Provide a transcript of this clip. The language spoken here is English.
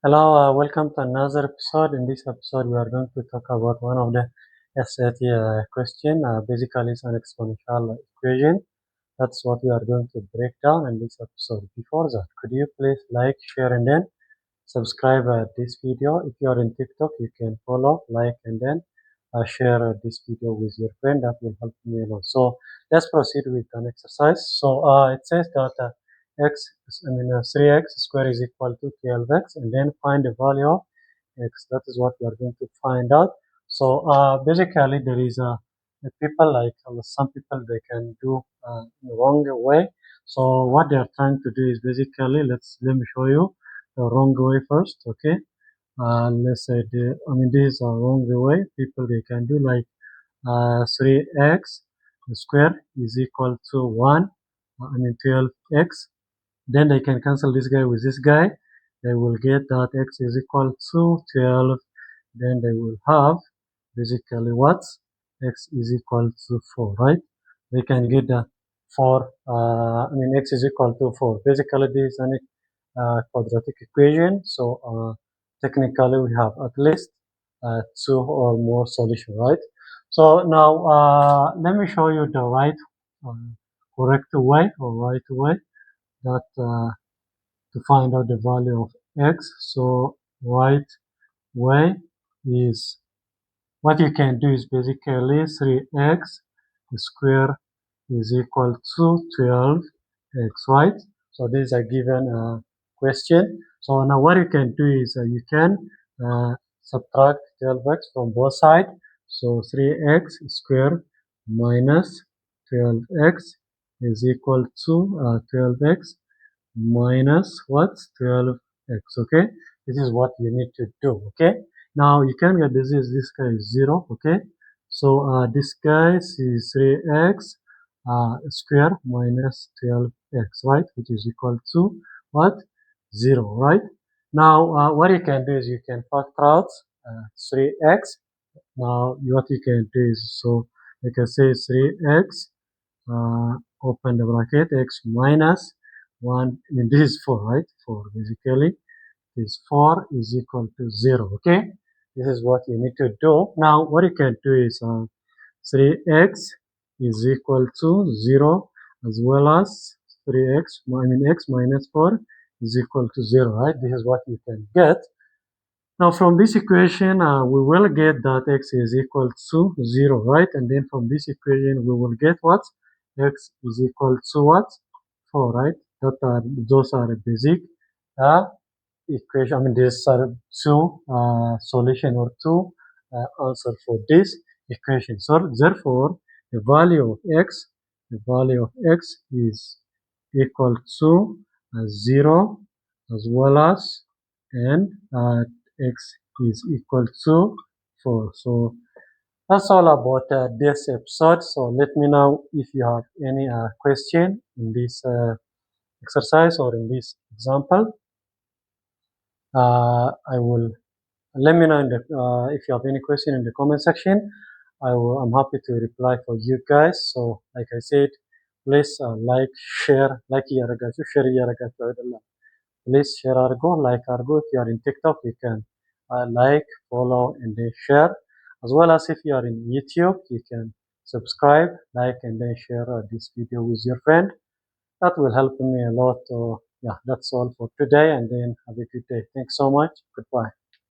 Hello, welcome to another episode. In this episode, we are going to talk about one of the SAT question. Basically, it's an exponential equation. That's what we are going to break down in this episode. Before that, could you please like, share, and then subscribe this video? If you are in TikTok, you can follow, like, and then share this video with your friend. That will help me a lot. So let's proceed with an exercise. So it says that 3x square is equal to 12x, and then find the value of x. That is what we are going to find out. So basically, there is a people like some people they can do in the wrong way. So what they are trying to do is basically let me show you the wrong way first. Okay, let's say this is a wrong way. People they can do like 3x square is equal to 1. 12x, then they can cancel this guy with this guy. They will get that x is equal to 12. Then they will have basically what? X is equal to 4, right? They can get the 4, x is equal to 4. Basically, this is an quadratic equation. So technically, we have at least 2 or more solutions, right? So now let me show you the uh, correct way or right way that to find out the value of x. So right way is what you can do is basically 3x square is equal to 12x, right? So this is a given question. So now what you can do is you can subtract 12x from both sides. So 3x square minus 12x is equal to 12x minus what? 12x. Okay, this is what you need to do. Okay, now you can get this guy is 0. Okay, so this guy is 3x square minus 12x, right, which is equal to what? 0, right? Now what you can do is you can factor out 3x. Now what you can do is, so you can say 3x open the bracket, x minus 1, this is 4, right? 4 basically is 4 is equal to 0. Okay, this is what you need to do. Now what you can do is 3x is equal to 0, as well as 3x x minus 4 is equal to 0, right? This is what you can get. Now from this equation, we will get that x is equal to 0, right? And then from this equation, we will get what? X is equal to what? 4, right? Those are basic uh, equation. These are two solution or two answer for this equation. So therefore, the value of x is equal to 0, as well as, and x is equal to 4. So that's all about this episode. So let me know if you have any question in this exercise or in this example. I will let me know if you have any question in the comment section. I'm happy to reply for you guys. So like I said, please like, share, like share please share our go, like our go. If you are in TikTok, you can like, follow, and then share. As well as if you are in YouTube, you can subscribe, like, and then share this video with your friend. That will help me a lot. Yeah, that's all for today, and then have a good day. Thanks so much. Goodbye.